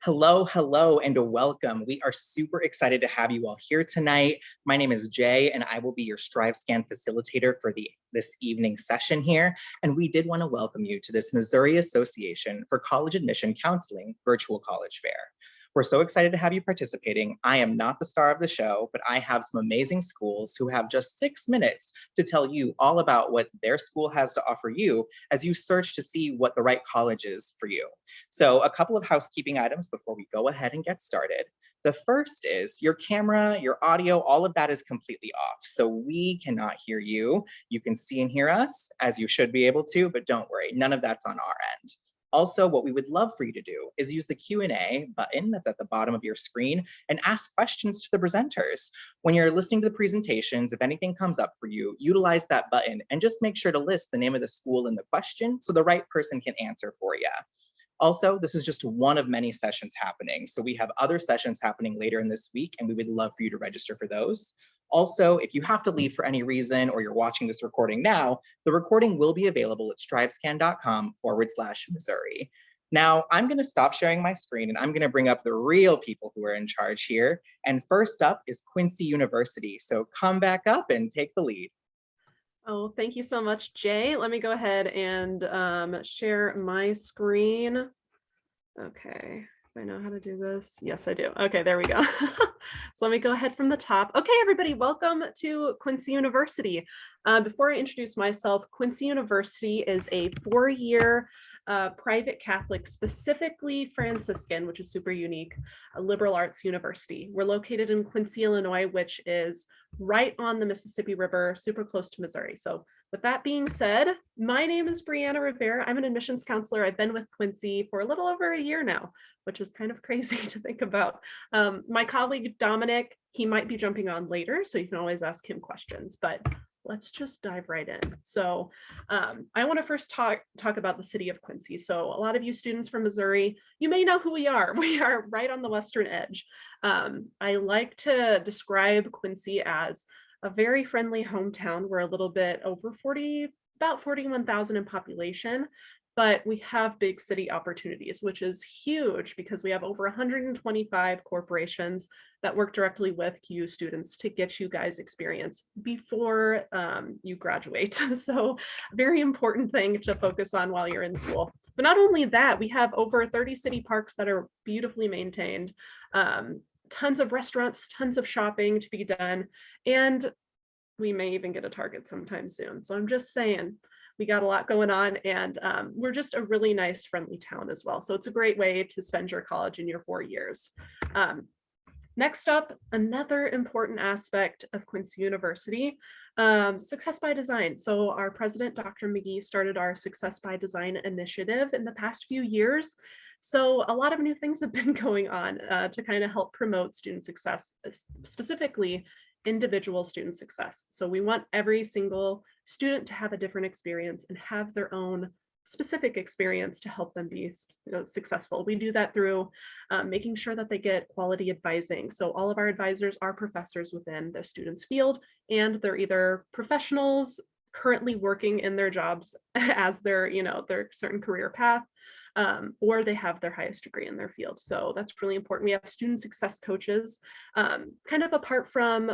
Hello, hello, and welcome. We are super excited to have you all here tonight. My name is Jay, and I will be your StriveScan facilitator for this evening session here. And we did want to welcome you to this Missouri Association for College Admission Counseling virtual college fair. We're so excited to have you participating. I am not the star of the show, but I have some amazing schools who have just 6 minutes to tell you all about what their school has to offer you as you search to see what the right college is for you. So a couple of housekeeping items before we go ahead and get started. The first is your camera, your audio, all of that is completely off. So we cannot hear you. You can see and hear us as you should be able to, but don't worry, none of that's on our end. Also, what we would love for you to do is use the Q&A button that's at the bottom of your screen and ask questions to the presenters. When you're listening to the presentations, if anything comes up for you, utilize that button and just make sure to list the name of the school in the question so the right person can answer for you. Also, this is just one of many sessions happening. So we have other sessions happening later in this week, and we would love for you to register for those. Also, if you have to leave for any reason or you're watching this recording now, the recording will be available at strivescan.com/Missouri. Now, I'm going to stop sharing my screen and I'm going to bring up the real people who are in charge here. And first up is Quincy University. So come back up and take the lead. Oh, thank you so much, Jay. Let me go ahead and share my screen. Okay, I know how to do this. Yes, I do. Okay, there we go. So let me go ahead from the top. Okay, everybody, welcome to Quincy University. Before I introduce myself, Quincy University is a 4-year private Catholic, specifically Franciscan, which is super unique, a liberal arts university. We're located in Quincy, Illinois, which is right on the Mississippi River, super close to Missouri. So with that being said, my name is Brianna Rivera. I'm an admissions counselor. I've been with Quincy for a little over a year now, which is kind of crazy to think about. My colleague, Dominic, he might be jumping on later, so you can always ask him questions, but let's just dive right in. So I want to first talk about the city of Quincy. So a lot of you students from Missouri, you may know who we are. We are right on the western edge. I like to describe Quincy as a very friendly hometown. We're a little bit over about 41,000 in population, but we have big city opportunities, which is huge because we have over 125 corporations that work directly with QU students to get you guys experience before you graduate. So very important thing to focus on while you're in school. But not only that, we have over 30 city parks that are beautifully maintained, tons of restaurants, tons of shopping to be done, and we may even get a Target sometime soon. So I'm just saying, we got a lot going on, and we're just a really nice, friendly town as well. So it's a great way to spend your college in your 4 years. Next up, another important aspect of Quincy University, Success by Design. So our president, Dr. McGee, started our Success by Design initiative in the past few years. So a lot of new things have been going on to kind of help promote student success, specifically individual student success. So we want every single student to have a different experience and have their own specific experience to help them be successful. We do that through making sure that they get quality advising. So all of our advisors are professors within the student's field, and they're either professionals currently working in their jobs as their certain career path, or they have their highest degree in their field. So that's really important. We have student success coaches, kind of apart from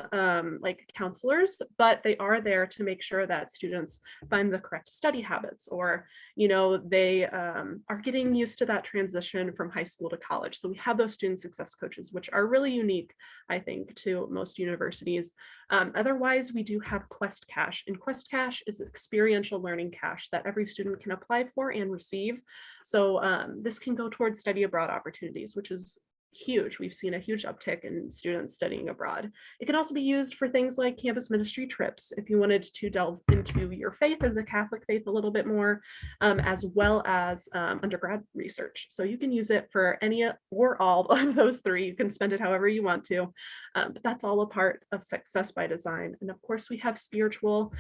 like counselors, but they are there to make sure that students find the correct study habits, or they are getting used to that transition from high school to college. So we have those student success coaches, which are really unique, I think, to most universities. Otherwise, we do have Quest Cash, and Quest Cash is experiential learning cash that every student can apply for and receive. So this can go towards study abroad opportunities, which is huge. We've seen a huge uptick in students studying abroad. It can also be used for things like campus ministry trips, if you wanted to delve into your faith or the Catholic faith a little bit more, as well as undergrad research. So you can use it for any or all of those three. You can spend it however you want to, but that's all a part of Success by Design. And of course, we have spiritual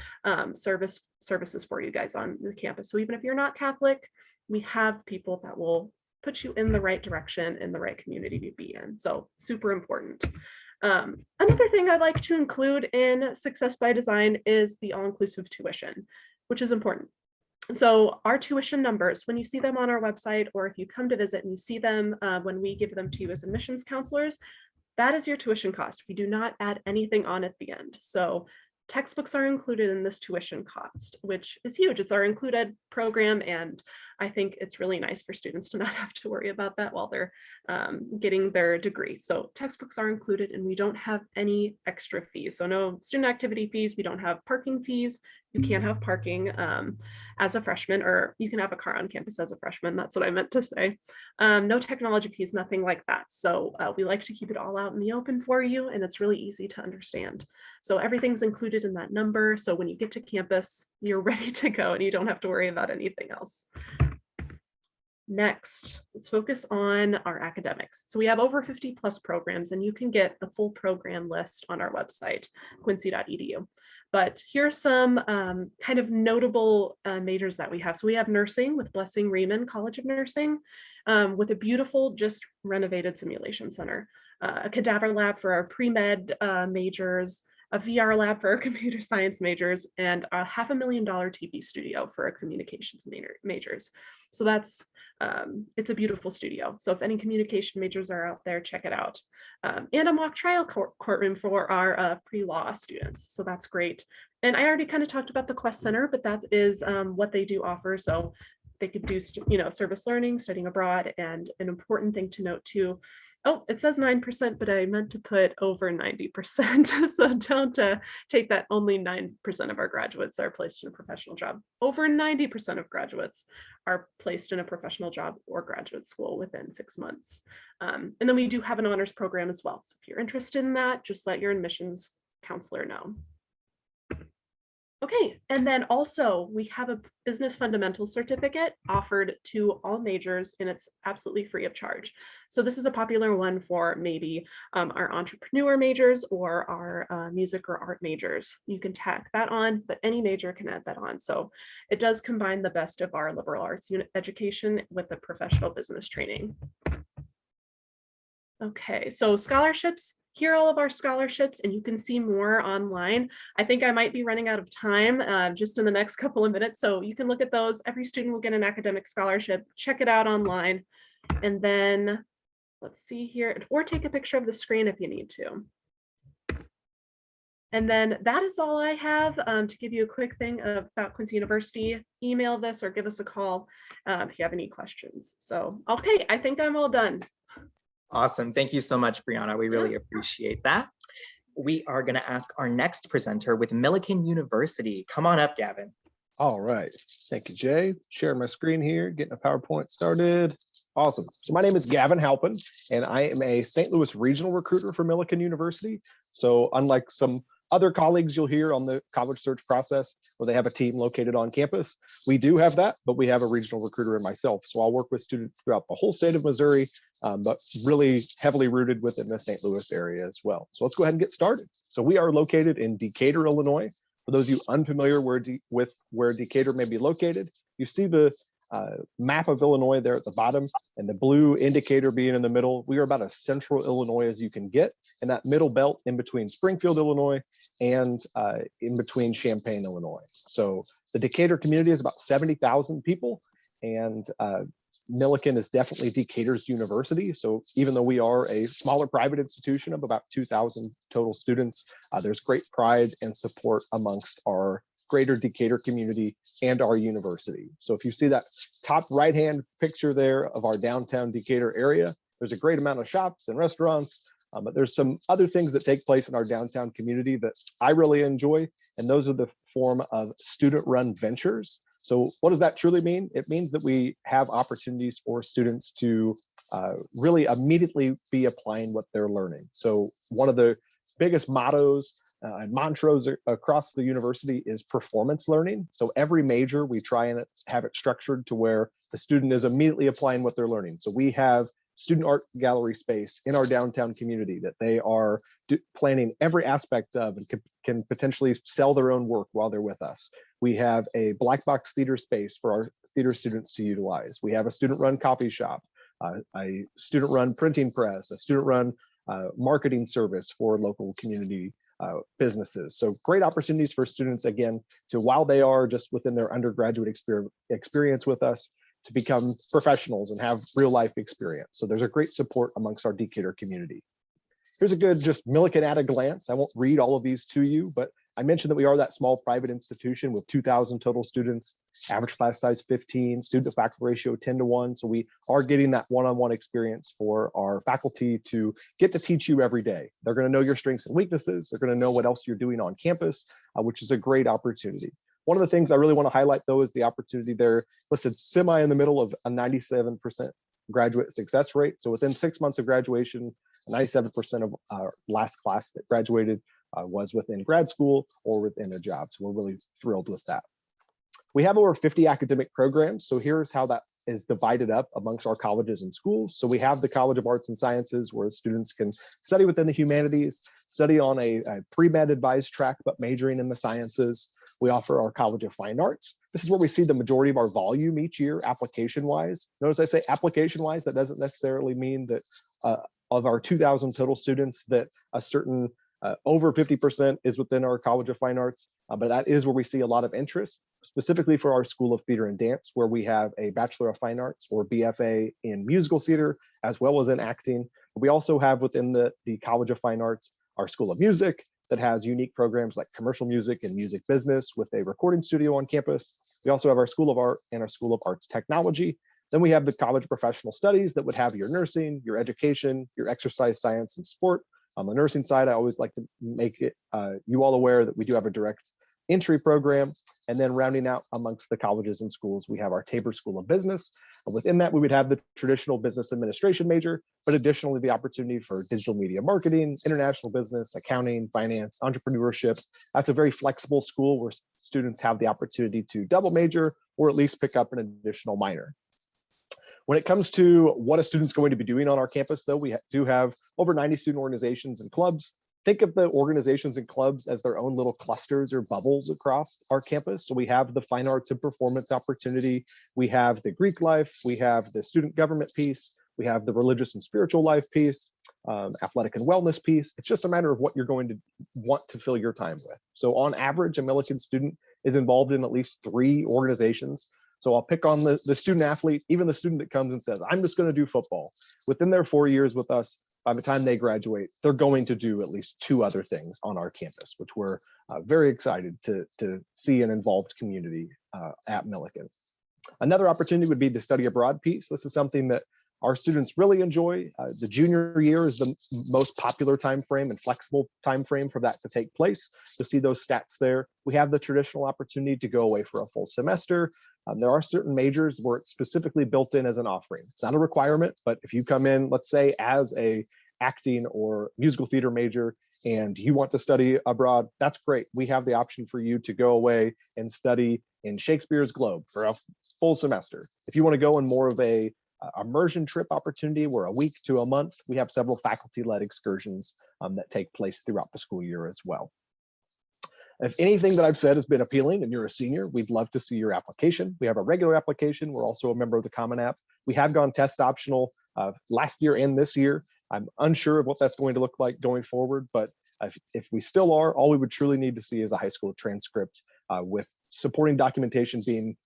services for you guys on the campus. So even if you're not Catholic, we have people that will put you in the right direction, in the right community to be in. So super important. Another thing I'd like to include in Success by Design is the all-inclusive tuition, which is important. So our tuition numbers, when you see them on our website, or if you come to visit and you see them when we give them to you as admissions counselors, that is your tuition cost. We do not add anything on at the end. So textbooks are included in this tuition cost, which is huge. It's our included program, and I think it's really nice for students to not have to worry about that while they're getting their degree. So textbooks are included, and we don't have any extra fees. So no student activity fees. We don't have parking fees. You can't have parking as a freshman, or you can have a car on campus as a freshman. That's what I meant to say. No technology fees, nothing like that. So we like to keep it all out in the open for you, and it's really easy to understand. So everything's included in that number. So when you get to campus, you're ready to go and you don't have to worry about anything else. Next, let's focus on our academics. So we have over 50 plus programs, and you can get the full program list on our website, quincy.edu. But here's some kind of notable majors that we have. So we have nursing with Blessing Riemann College of Nursing, with a beautiful, just renovated simulation center, a cadaver lab for our pre-med majors, a VR lab for our computer science majors, and a $500,000 TV studio for our communications majors. So that's, it's a beautiful studio. So if any communication majors are out there, check it out. And a mock trial courtroom for our pre-law students. So that's great. And I already kind of talked about the Quest Center, but that is what they do offer. So they could do, service learning, studying abroad, and an important thing to note too. Oh, it says 9%, but I meant to put over 90%. So don't take that only 9% of our graduates are placed in a professional job. Over 90% of graduates are placed in a professional job or graduate school within 6 months. And then we do have an honors program as well. So if you're interested in that, just let your admissions counselor know. Okay, and then also we have a business fundamentals certificate offered to all majors, and it's absolutely free of charge. So this is a popular one for maybe our entrepreneur majors or our music or art majors. You can tack that on, but any major can add that on. So it does combine the best of our liberal arts education with the professional business training. Okay, so scholarships. Here are all of our scholarships, and you can see more online. I think I might be running out of time just in the next couple of minutes, so you can look at those. Every student will get an academic scholarship. Check it out online. And then let's see here, or take a picture of the screen if you need to. And then that is all I have to give you a quick thing about Quincy University. Email this or give us a call if you have any questions. So, okay, I think I'm all done. Awesome. Thank you so much, Brianna. We really appreciate that. We are going to ask our next presenter with Millikin University. Come on up, Gavin. All right. Thank you, Jay. Sharing my screen here, getting a PowerPoint started. Awesome. So my name is Gavin Halpen, and I am a St. Louis regional recruiter for Millikin University. So unlike some other colleagues you'll hear on the college search process where they have a team located on campus, we do have that, but we have a regional recruiter in myself. So I'll work with students throughout the whole state of Missouri, but really heavily rooted within the St. Louis area as well. So let's go ahead and get started. So we are located in Decatur, Illinois. For those of you unfamiliar with where Decatur may be located, you see the map of Illinois there at the bottom and the blue indicator being in the middle. We are about as central Illinois as you can get, in that middle belt in between Springfield, Illinois, and in between Champaign, Illinois. So the Decatur community is about 70,000 people, and Millikin is definitely Decatur's university. So even though we are a smaller private institution of about 2,000 total students, there's great pride and support amongst our greater Decatur community and our university. So if you see that top right-hand picture there of our downtown Decatur area, there's a great amount of shops and restaurants, but there's some other things that take place in our downtown community that I really enjoy, and those are the form of student-run ventures. So what does that truly mean? It means that we have opportunities for students to really immediately be applying what they're learning. So one of the biggest mottos and mantras across the university is performance learning. So every major, we try and have it structured to where the student is immediately applying what they're learning. So we have student art gallery space in our downtown community that they are planning every aspect of and can potentially sell their own work while they're with us. We have a black box theater space for our theater students to utilize. We have a student-run coffee shop, a student-run printing press, a student-run marketing service for local community businesses. So great opportunities for students, again, to, while they are just within their undergraduate experience with us, to become professionals and have real life experience. So there's a great support amongst our Decatur community. Here's a good just Millikin at a glance. I won't read all of these to you, but I mentioned that we are that small private institution with 2,000 total students, average class size 15, student to faculty ratio 10-1. So we are getting that one-on-one experience for our faculty to get to teach you every day. They're going to know your strengths and weaknesses. They're going to know what else you're doing on campus, which is a great opportunity. One of the things I really want to highlight, though, is the opportunity there listed semi in the middle of a 97% graduate success rate. So within 6 months of graduation, 97% of our last class that graduated was within grad school or within a job. So we're really thrilled with that. We have over 50 academic programs. So here's how that is divided up amongst our colleges and schools. So we have the College of Arts and Sciences, where students can study within the humanities, study on a pre-med advised track, but majoring in the sciences. We offer our College of Fine Arts. This is where we see the majority of our volume each year, application-wise. Notice I say application-wise, that doesn't necessarily mean that of our 2,000 total students, that a certain over 50% is within our College of Fine Arts, but that is where we see a lot of interest, specifically for our School of Theater and Dance, where we have a Bachelor of Fine Arts or BFA in musical theater, as well as in acting. We also have within the College of Fine Arts, our School of Music, that has unique programs like commercial music and music business with a recording studio on campus. We also have our School of Art and our School of Arts Technology. Then we have the College of Professional Studies that would have your nursing, your education, your exercise science and sport. On the nursing side, I always like to make it you all aware that we do have a direct entry program. And then rounding out amongst the colleges and schools, we have our Tabor School of Business. And within that, we would have the traditional business administration major, but additionally the opportunity for digital media marketing, international business, accounting, finance, entrepreneurship. That's a very flexible school where students have the opportunity to double major or at least pick up an additional minor. When it comes to what a student's going to be doing on our campus, though, we do have over 90 student organizations and clubs. Think of the organizations and clubs as their own little clusters or bubbles across our campus. So we have the fine arts and performance opportunity. We have the Greek life. We have the student government piece. We have the religious and spiritual life piece, athletic and wellness piece. It's just a matter of what you're going to want to fill your time with. So on average, a Millikin student is involved in at least 3 organizations. So I'll pick on the student athlete, even the student that comes and says, I'm just going to do football. Within their 4 years with us, by the time they graduate, they're going to do at least 2 other things on our campus, which we're very excited to see an involved community at Millikin. Another opportunity would be the study abroad piece. This is something that our students really enjoy. The junior year is the most popular time frame and flexible time frame for that to take place. You'll see those stats there. We have the traditional opportunity to go away for a full semester. There are certain majors where it's specifically built in as an offering. It's not a requirement, but if you come in, let's say, as a acting or musical theater major and you want to study abroad, that's great. We have the option for you to go away and study in Shakespeare's Globe for a full semester. If you want to go in more of a immersion trip opportunity where a week to a month, we have several faculty-led excursions that take place throughout the school year as well. If anything that I've said has been appealing and you're a senior, we'd love to see your application. We have a regular application. We're also a member of the Common App. We have gone test optional last year and this year. I'm unsure of what that's going to look like going forward, but if we still are, all we would truly need to see is a high school transcript with supporting documentation being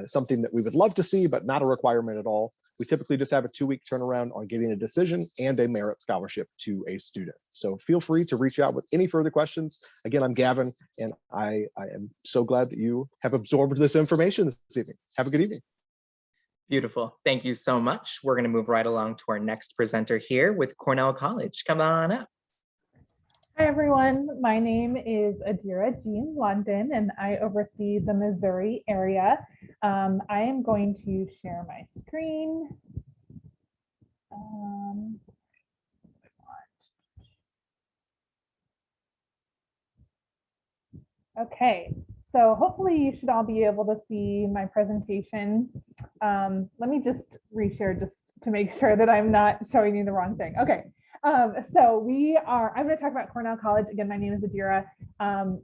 something that we would love to see, but not a requirement at all. We typically just have a 2-week turnaround on getting a decision and a merit scholarship to a student. So feel free to reach out with any further questions. Again, I'm Gavin, and I am so glad that you have absorbed this information this evening. Have a good evening. Beautiful. Thank you so much. We're going to move right along to our next presenter here with Cornell College. Come on up. Hi, everyone. My name is Adira Jean London, and I oversee the Missouri area. I am going to share my screen. Okay, so hopefully you should all be able to see my presentation. Let me just reshare just to make sure that I'm not showing you the wrong thing. Okay. I'm going to talk about Cornell College. Again, my name is Adira.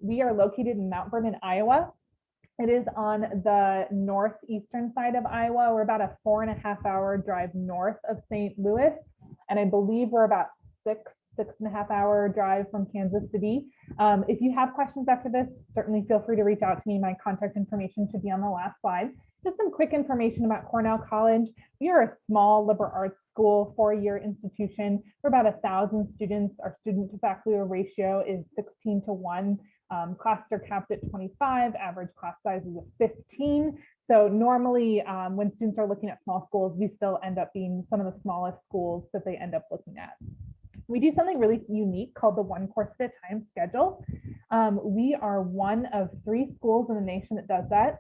We are located in Mount Vernon, Iowa. It is on the northeastern side of Iowa. We're about a 4.5-hour drive north of St. Louis. And I believe we're about 6.5 hour drive from Kansas City. If you have questions after this, certainly feel free to reach out to me. My contact information should be on the last slide. Just some quick information about Cornell College. We are a small liberal arts school, 4-year institution. We're about 1,000 students. Our student to faculty ratio is 16:1. Classes are capped at 25, average class size is 15. So normally when students are looking at small schools, we still end up being some of the smallest schools that they end up looking at. We do something really unique called the one course at a time schedule. We are one of 3 schools in the nation that does that.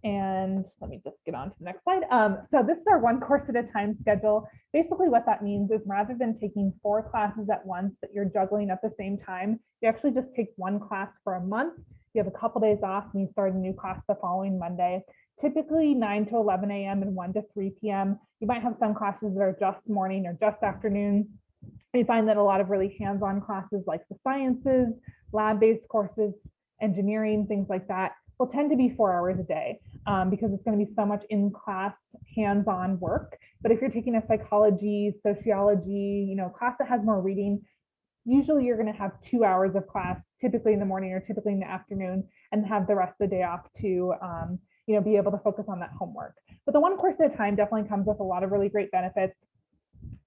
And let me just get on to the next slide. So this is our one course at a time schedule. Basically what that means is rather than taking 4 classes at once that you're juggling at the same time, you actually just take 1 class for a month. You have a couple days off and you start a new class the following Monday. Typically 9 to 11 a.m. and 1 to 3 p.m. You might have some classes that are just morning or just afternoon. We find that a lot of really hands-on classes like the sciences, lab-based courses, engineering, things like that will tend to be 4 hours a day because it's going to be so much in-class hands-on work. But if you're taking a psychology, sociology, class that has more reading, usually you're going to have 2 hours of class, typically in the morning or typically in the afternoon, and have the rest of the day off to be able to focus on that homework. But the one course at a time definitely comes with a lot of really great benefits.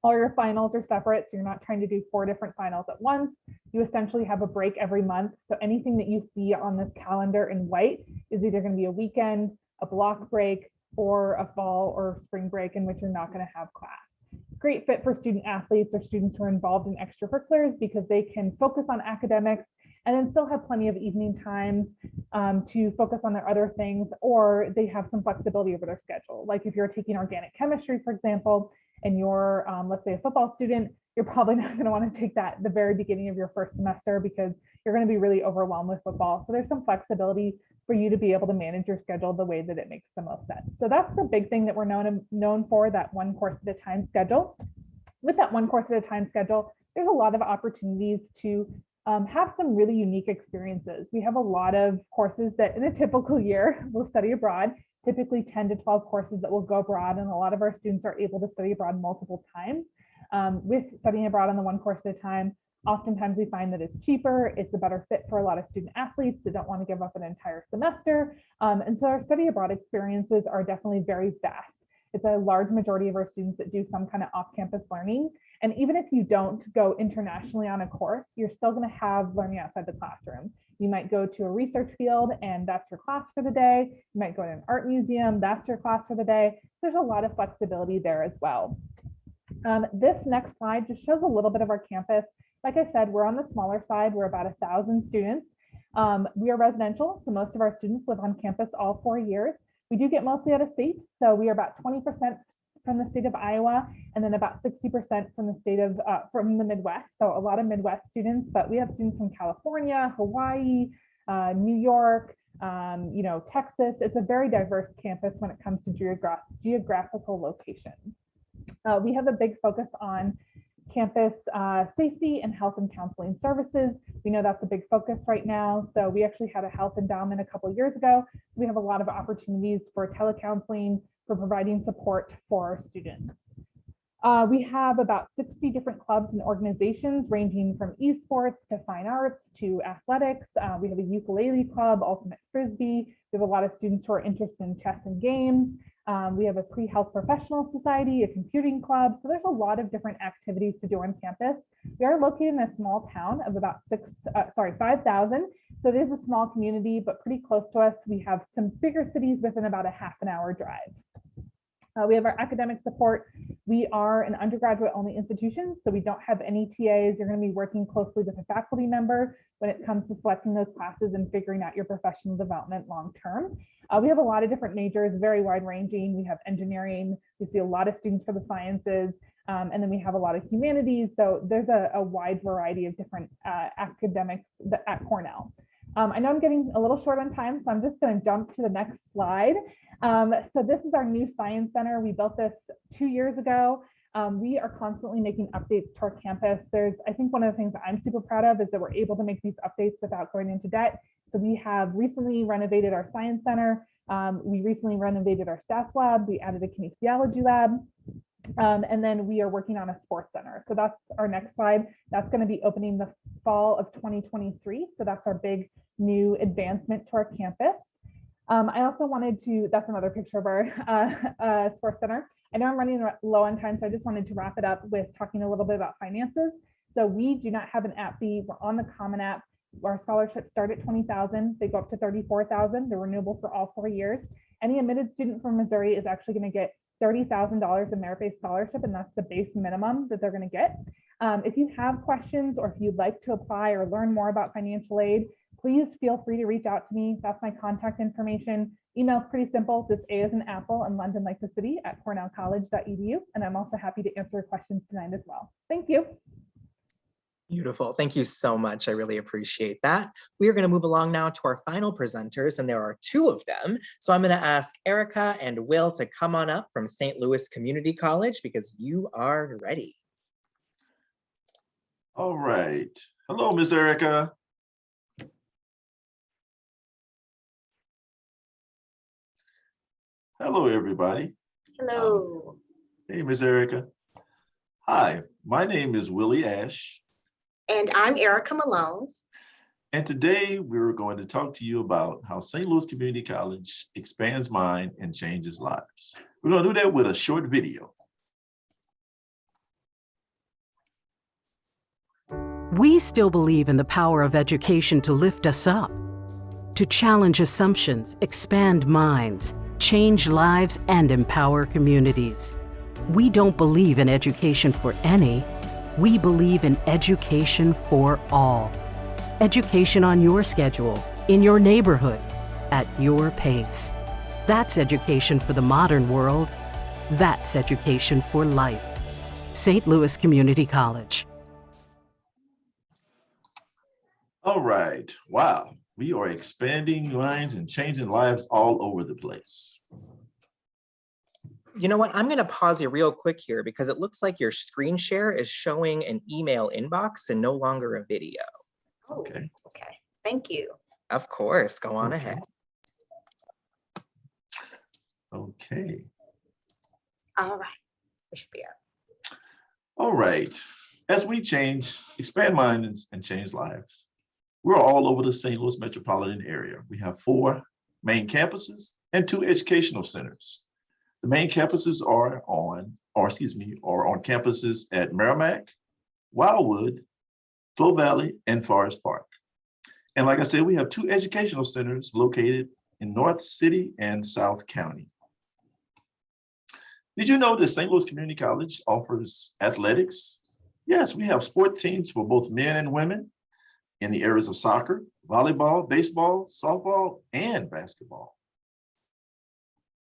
All your finals are separate, so you're not trying to do 4 different finals at once. You essentially have a break every month. So anything that you see on this calendar in white is either going to be a weekend, a block break, or a fall or spring break in which you're not going to have class. Great fit for student athletes or students who are involved in extracurriculars because they can focus on academics and then still have plenty of evening times to focus on their other things, or they have some flexibility over their schedule. Like if you're taking organic chemistry, for example, and you're, let's say, a football student, you're probably not going to want to take that at the very beginning of your first semester because you're going to be really overwhelmed with football. So there's some flexibility for you to be able to manage your schedule the way that it makes the most sense. So that's the big thing that we're known for, that one course at a time schedule. With that one course at a time schedule, there's a lot of opportunities to have some really unique experiences. We have a lot of courses that in a typical year will study abroad, typically 10 to 12 courses that will go abroad, and a lot of our students are able to study abroad multiple times. With studying abroad on the one course at a time, oftentimes we find that it's cheaper, it's a better fit for a lot of student athletes that don't want to give up an entire semester. And so our study abroad experiences are definitely very vast. It's a large majority of our students that do some kind of off-campus learning. And even if you don't go internationally on a course, you're still going to have learning outside the classroom. You might go to a research field and that's your class for the day. You might go to an art museum, that's your class for the day. There's a lot of flexibility there as well. This next slide just shows a little bit of our campus. Like I said, we're on the smaller side. We're about 1,000 students. We are residential, so most of our students live on campus all 4 years. We do get mostly out of state, so we are about 20% from the state of Iowa, and then about 60% from the state of from the Midwest. So a lot of Midwest students, but we have students from California, Hawaii, New York, Texas. It's a very diverse campus when it comes to geographical location. We have a big focus on campus safety and health and counseling services. We know that's a big focus right now. So we actually had a health endowment a couple of years ago. We have a lot of opportunities for telecounseling, for providing support for our students. We have about 60 different clubs and organizations ranging from esports to fine arts to athletics. We have a ukulele club, ultimate frisbee. We have a lot of students who are interested in chess and games. We have a pre-health professional society, a computing club. So there's a lot of different activities to do on campus. We are located in a small town of about 5,000. So it is a small community, but pretty close to us. We have some bigger cities within about a half-an-hour drive. We have our academic support. We are an undergraduate only institution, so we don't have any TAs. You're going to be working closely with a faculty member when it comes to selecting those classes and figuring out your professional development long term. We have a lot of different majors, very wide ranging. We have engineering. We see a lot of students for the sciences, and then we have a lot of humanities. So there's a wide variety of different academics at Cornell. I know I'm getting a little short on time, so I'm just going to jump to the next slide. So this is our new science center. We built this 2 years ago. We are constantly making updates to our campus. I think one of the things that I'm super proud of is that we're able to make these updates without going into debt. So we have recently renovated our science center. We recently renovated our stats lab. We added a kinesiology lab. And then we are working on a sports center. So that's our next slide. That's going to be opening the fall of 2023. So that's our big new advancement to our campus. I also wanted to, that's another picture of our sports center. I know I'm running low on time, so I just wanted to wrap it up with talking a little bit about finances. So we do not have an app fee. We're on the Common App. Our scholarships start at $20,000. They go up to $34,000. They're renewable for all 4 years. Any admitted student from Missouri is actually going to get $30,000 in merit-based scholarship, and that's the base minimum that they're going to get. If you have questions or if you'd like to apply or learn more about financial aid, please feel free to reach out to me. That's my contact information. Email's pretty simple, just A as in Apple and London like the city at cornellcollege.edu. And I'm also happy to answer questions tonight as well. Thank you. Beautiful. Thank you so much. I really appreciate that. We are going to move along now to our final presenters, and there are 2 of them. So I'm going to ask Erica and Will to come on up from St. Louis Community College because you are ready. All right. Hello, Miss Erica. Hello, everybody. Hello. Hey, Miss Erica. Hi, my name is Willie Ash. And I'm Erica Malone. And today we're going to talk to you about how St. Louis Community College expands mind and changes lives. We're going to do that with a short video. We still believe in the power of education to lift us up, to challenge assumptions, expand minds, change lives, and empower communities. We don't believe in education for any. We believe in education for all. Education on your schedule, in your neighborhood, at your pace. That's education for the modern world. That's education for life. St. Louis Community College. All right. Wow. We are expanding minds and changing lives all over the place. You know what? I'm going to pause you real quick here because it looks like your screen share is showing an email inbox and no longer a video. Oh, Okay. okay. Thank you. Of course. Go on ahead. Okay. All right. We should be up. All right. As we expand minds and change lives, we're all over the St. Louis metropolitan area. We have 4 main campuses and 2 educational centers. The main campuses are on campuses at Merrimack, Wildwood, Flo Valley, and Forest Park. And like I said, we have 2 educational centers located in North City and South County. Did you know that St. Louis Community College offers athletics? Yes, we have sport teams for both men and women in the areas of soccer, volleyball, baseball, softball, and basketball.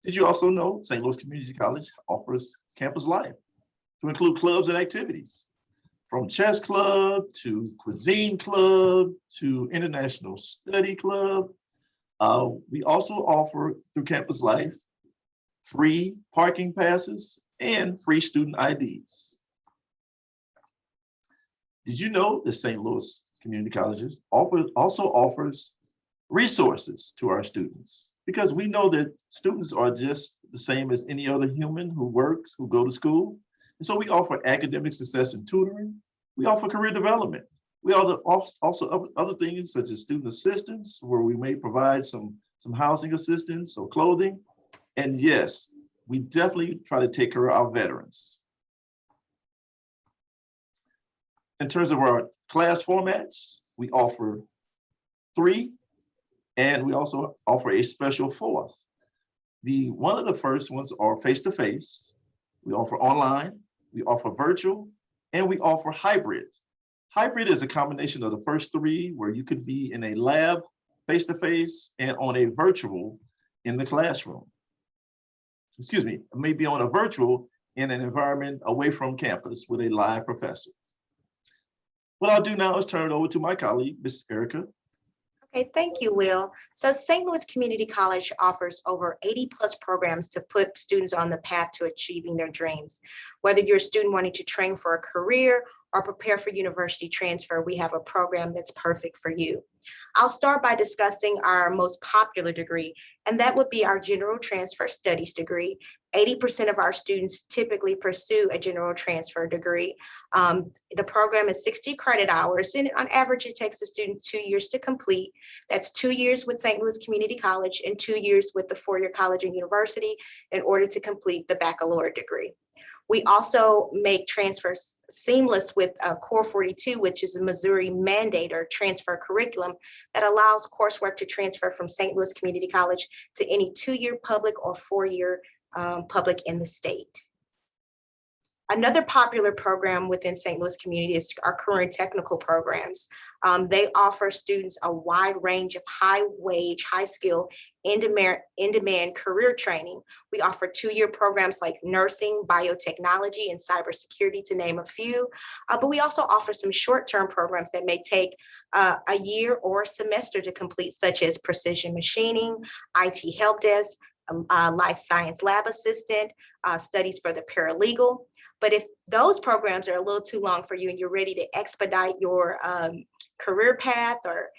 Did you also know St. Louis Community College offers campus life to include clubs and activities, from chess club to cuisine club to international study club. We also offer through campus life free parking passes and free student IDs. Did you know that St. Louis Community Colleges also offers resources to our students? Because we know that students are just the same as any other human who works, who go to school. And so we offer academic success and tutoring. We offer career development. We also other things such as student assistance, where we may provide some housing assistance or clothing. And yes, we definitely try to take care of our veterans. In terms of our class formats, we offer 3. And we also offer a special 4th. One of the first ones are face-to-face. We offer online, we offer virtual, and we offer hybrid. Hybrid is a combination of the first 3, where you could be in a lab face-to-face and on a virtual in the classroom. Excuse me, maybe on a virtual in an environment away from campus with a live professor. What I'll do now is turn it over to my colleague, Ms. Erica. Okay, thank you, Will. So St. Louis Community College offers over 80+ programs to put students on the path to achieving their dreams. Whether you're a student wanting to train for a career or prepare for university transfer, we have a program that's perfect for you. I'll start by discussing our most popular degree, and that would be our General Transfer Studies degree. 80% of our students typically pursue a general transfer degree. The program is 60 credit hours, and on average, it takes a student 2 years to complete. That's 2 years with St. Louis Community College and 2 years with the four-year college and university in order to complete the baccalaureate degree. We also make transfers seamless with Core 42, which is a Missouri mandate or transfer curriculum that allows coursework to transfer from St. Louis Community College to any 2-year public or 4-year public in the state. Another popular program within St. Louis Community is our career and technical programs. They offer students a wide range of high-wage, high-skill, in-demand career training. We offer 2-year programs like nursing, biotechnology, and cybersecurity, to name a few. But we also offer some short-term programs that may take a year or a semester to complete, such as precision machining, IT help desk, life science lab assistant, studies for the paralegal. But if those programs are a little too long for you and you're ready to expedite your career path, or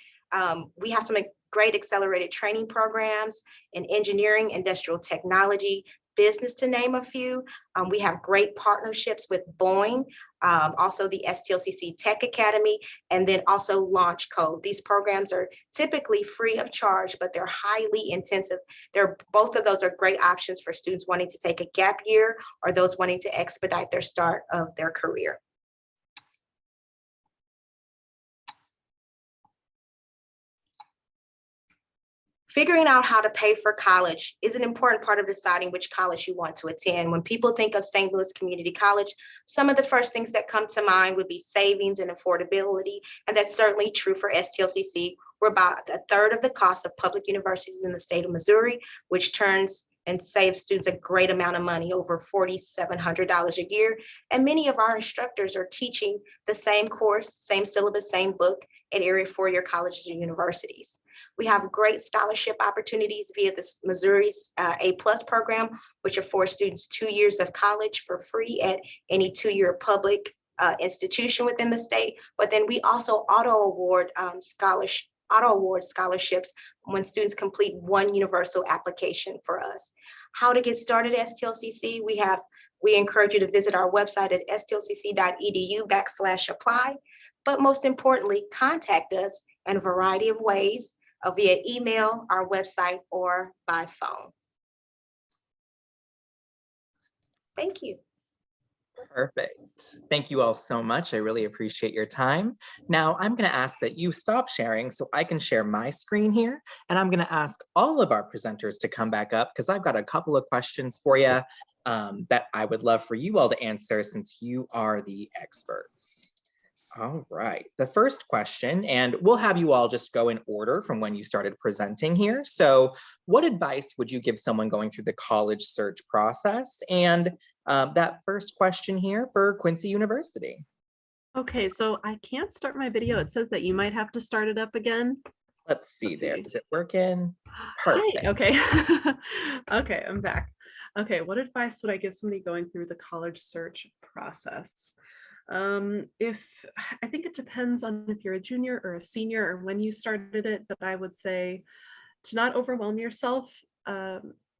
we have some great accelerated training programs in engineering, industrial technology, business, to name a few. We have great partnerships with Boeing, also the STLCC Tech Academy, and then also Launch Code. These programs are typically free of charge, but they're highly intensive. Both of those are great options for students wanting to take a gap year or those wanting to expedite their start of their career. Figuring out how to pay for college is an important part of deciding which college you want to attend. When people think of St. Louis Community College, some of the first things that come to mind would be savings and affordability, and that's certainly true for STLCC. We're about a third of the cost of public universities in the state of Missouri, which turns and saves students a great amount of money, over $4,700 a year. And many of our instructors are teaching the same course, same syllabus, same book at area 4-year colleges and universities. We have great scholarship opportunities via the Missouri's A+ program, which affords students 2 years of college for free at any 2-year public institution within the state. But then we also auto-award scholarships when students complete one universal application for us. How to get started at STLCC? We encourage you to visit our website at stlcc.edu/apply. But most importantly, contact us in a variety of ways, via email, our website, or by phone. Thank you. Perfect. Thank you all so much. I really appreciate your time. Now I'm going to ask that you stop sharing so I can share my screen here. And I'm going to ask all of our presenters to come back up because I've got a couple of questions for you that I would love for you all to answer since you are the experts. All right, the first question, and we'll have you all just go in order from when you started presenting here. So what advice would you give someone going through the college search process? And that first question here for Quincy University. Okay, so I can't start my video. It says that you might have to start it up again. Let's see there. Is it working? Perfect. Perfect. Okay. Okay, I'm back. Okay, what advice would I give somebody going through the college search process? I think it depends on if you're a junior or a senior or when you started it, but I would say to not overwhelm yourself,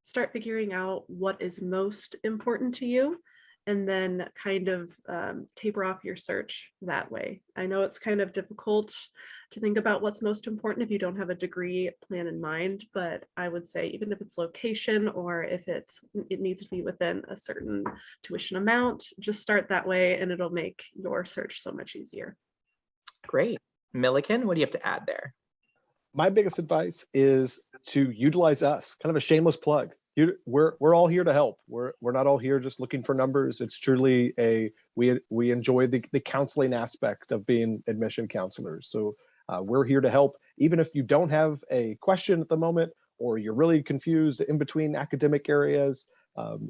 start figuring out what is most important to you, and then kind of taper off your search that way. I know it's kind of difficult to think about what's most important if you don't have a degree plan in mind, but I would say even if it's location or if it needs to be within a certain tuition amount, just start that way and it'll make your search so much easier. Great. Millikin, what do you have to add there? My biggest advice is to utilize us, kind of a shameless plug. We're all here to help. We're not all here just looking for numbers. It's truly we enjoy the counseling aspect of being admission counselors. So we're here to help. Even if you don't have a question at the moment, or you're really confused in between academic areas,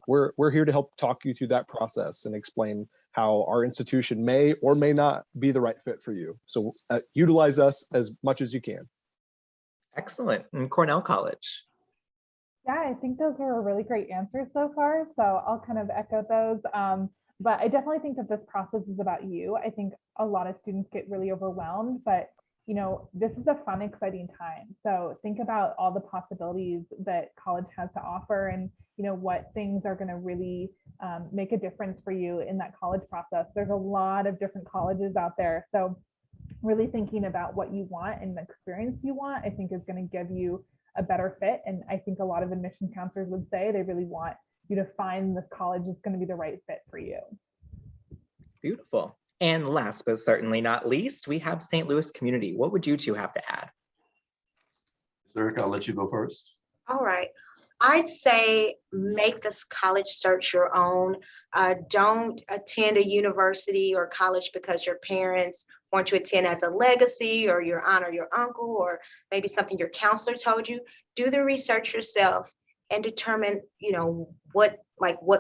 we're here to help talk you through that process and explain how our institution may or may not be the right fit for you. So utilize us as much as you can. Excellent. And Cornell College. Yeah, I think those were really great answers so far. So I'll kind of echo those. But I definitely think that this process is about you. I think a lot of students get really overwhelmed, but you know, this is a fun, exciting time. So think about all the possibilities that college has to offer, and, you know, what things are going to really make a difference for you in that college process. There's a lot of different colleges out there. So really thinking about what you want and the experience you want, I think is going to give you a better fit. And I think a lot of admission counselors would say they really want you to find the college that's going to be the right fit for you. Beautiful. And last but certainly not least, we have St. Louis Community. What would you two have to add? Eric, I'll let you go first. All right. I'd say make this college search your own. Don't attend a university or college because your parents want you to attend as a legacy, or your aunt or your uncle, or maybe something your counselor told you. Do the research yourself and determine, you know, what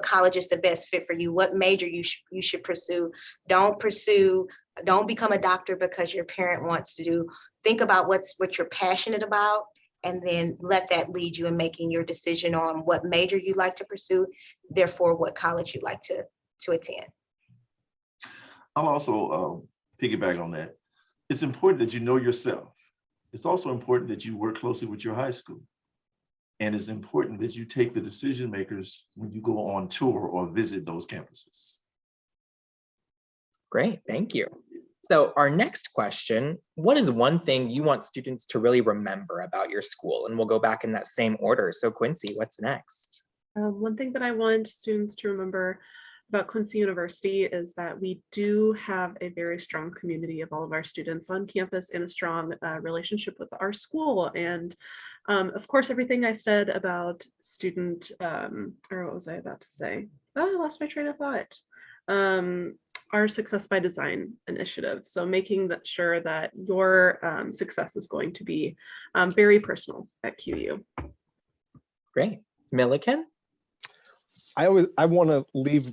college is the best fit for you, what major you should pursue. Don't become a doctor because your parent wants to do. Think about what you're passionate about, and then let that lead you in making your decision on what major you like to pursue, therefore what college you'd like to attend. I'll also piggyback on that. It's important that you know yourself. It's also important that you work closely with your high school. And it's important that you take the decision makers when you go on tour or visit those campuses. Great, thank you. So our next question, what is one thing you want students to really remember about your school? And we'll go back in that same order. So Quincy, what's next? One thing that I want students to remember about Quincy University is that we do have a very strong community of all of our students on campus, and a strong relationship with our school. And of course, everything I said about student, or what was I about to say? Oh, I lost my train of thought. Our Success by Design initiative. So making sure that your success is going to be very personal at QU. Great. Millikin? I want to leave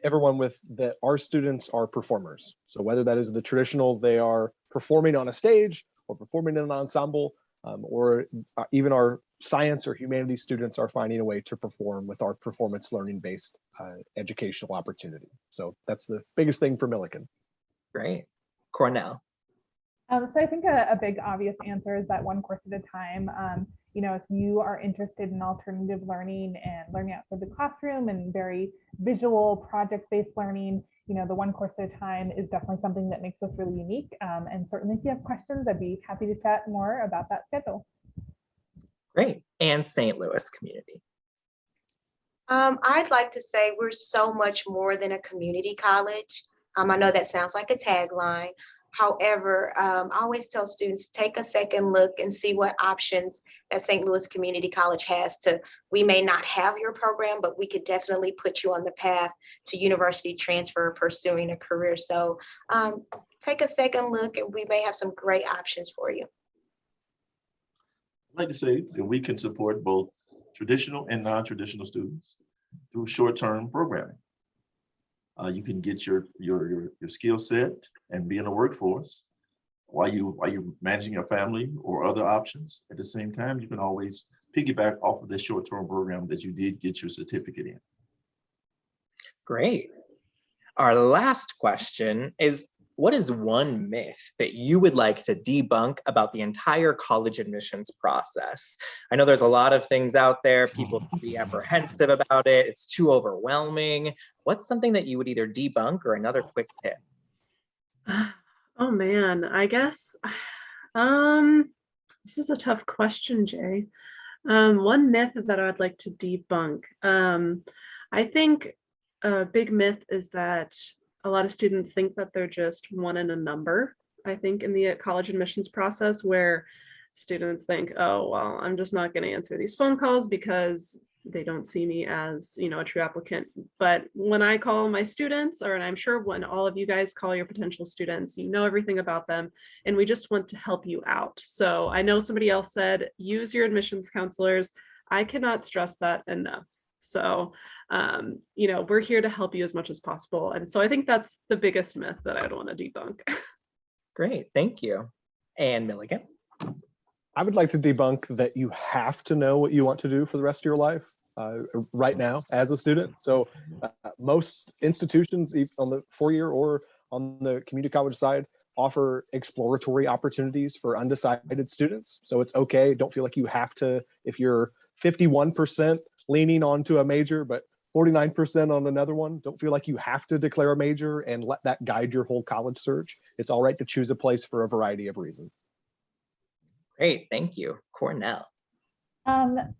everyone with that our students are performers. So whether that is the traditional, they are performing on a stage or performing in an ensemble, or even our science or humanities students are finding a way to perform with our performance learning based educational opportunity. So that's the biggest thing for Millikin. Great. Cornell? So I think a big obvious answer is that one course at a time. You know, if you are interested in alternative learning and learning outside the classroom and very visual project-based learning, you know, the one course at a time is definitely something that makes us really unique. And certainly if you have questions, I'd be happy to chat more about that schedule. Great. And St. Louis Community? I'd like to say we're so much more than a community college. I know that sounds like a tagline. However, I always tell students, take a second look and see what options that St. Louis Community College has we may not have your program, but we could definitely put you on the path to university transfer, pursuing a career. So take a second look and we may have some great options for you. I'd like to say that we can support both traditional and non-traditional students through short-term programming. You can get your skill set and be in the workforce while you're managing your family or other options. At the same time, you can always piggyback off of the short-term program that you did get your certificate in. Great. Our last question is, what is one myth that you would like to debunk about the entire college admissions process? I know there's a lot of things out there. People can be apprehensive about it. It's too overwhelming. What's something that you would either debunk or another quick tip? Oh man, I guess this is a tough question, Jay. One myth that I'd like to debunk. I think a big myth is that a lot of students think that they're just one in a number. I think in the college admissions process, where students think, oh, well, I'm just not going to answer these phone calls because they don't see me as, you know, a true applicant. But when I call my students, and I'm sure when all of you guys call your potential students, you know everything about them, and we just want to help you out. So I know somebody else said, use your admissions counselors. I cannot stress that enough. So, you know, we're here to help you as much as possible. And so I think that's the biggest myth that I'd want to debunk. Great, thank you. And Millikin? I would like to debunk that you have to know what you want to do for the rest of your life right now as a student. So most institutions, even on the 4-year or on the community college side, offer exploratory opportunities for undecided students. So it's okay. Don't feel like you have to, if you're 51% leaning onto a major, but 49% on another one, don't feel like you have to declare a major and let that guide your whole college search. It's all right to choose a place for a variety of reasons. Great, thank you. Cornell.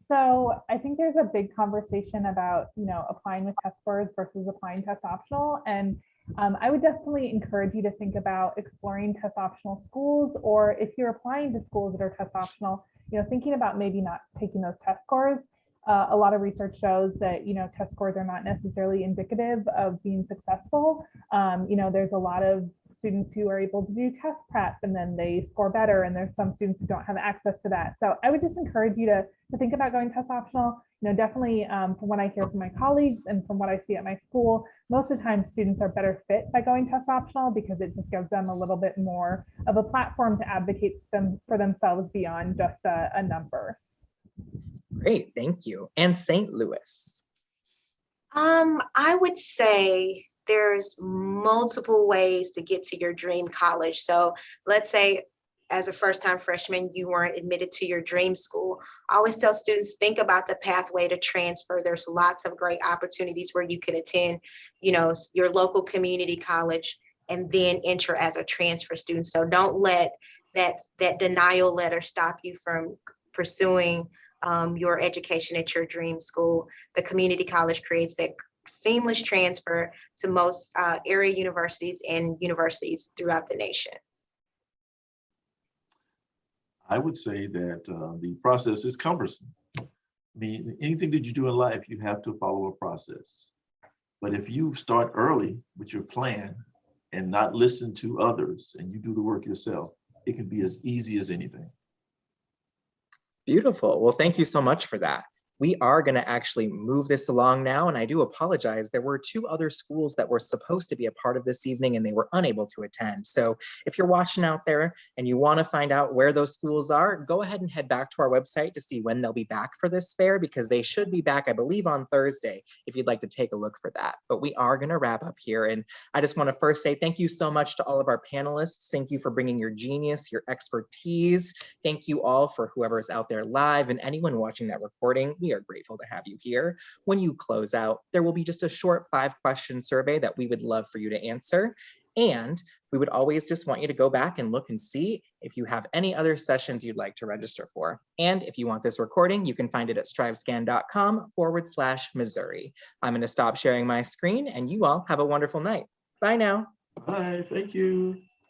So I think there's a big conversation about, applying with test scores versus applying test optional. And I would definitely encourage you to think about exploring test optional schools, or if you're applying to schools that are test optional, thinking about maybe not taking those test scores. A lot of research shows that, test scores are not necessarily indicative of being successful. There's a lot of students who are able to do test prep and then they score better, and there's some students who don't have access to that. So I would just encourage you to think about going test optional. Definitely from what I hear from my colleagues and from what I see at my school, most of the time students are better fit by going test optional because it just gives them a little bit more of a platform to advocate for themselves beyond just a number. Great, thank you. And St. Louis. I would say there's multiple ways to get to your dream college. So let's say as a first-time freshman, you weren't admitted to your dream school. I always tell students, think about the pathway to transfer. There's lots of great opportunities where you can attend, your local community college and then enter as a transfer student. So don't let that denial letter stop you from pursuing your education at your dream school. The community college creates that seamless transfer to most area universities and universities throughout the nation. I would say that the process is cumbersome. I mean, anything that you do in life, you have to follow a process. But if you start early with your plan and not listen to others and you do the work yourself, it can be as easy as anything. Beautiful. Well, thank you so much for that. We are going to actually move this along now, and I do apologize. There were 2 other schools that were supposed to be a part of this evening and they were unable to attend. So if you're watching out there and you want to find out where those schools are, go ahead and head back to our website to see when they'll be back for this fair, because they should be back, I believe, on Thursday, if you'd like to take a look for that. But we are going to wrap up here. And I just want to first say thank you so much to all of our panelists. Thank you for bringing your genius, your expertise. Thank you all for whoever is out there live and anyone watching that recording. We are grateful to have you here. When you close out, there will be just a short 5-question survey that we would love for you to answer. And we would always just want you to go back and look and see if you have any other sessions you'd like to register for. And if you want this recording, you can find it at strivescan.com/Missouri. I'm going to stop sharing my screen and you all have a wonderful night. Bye now. Bye, thank you.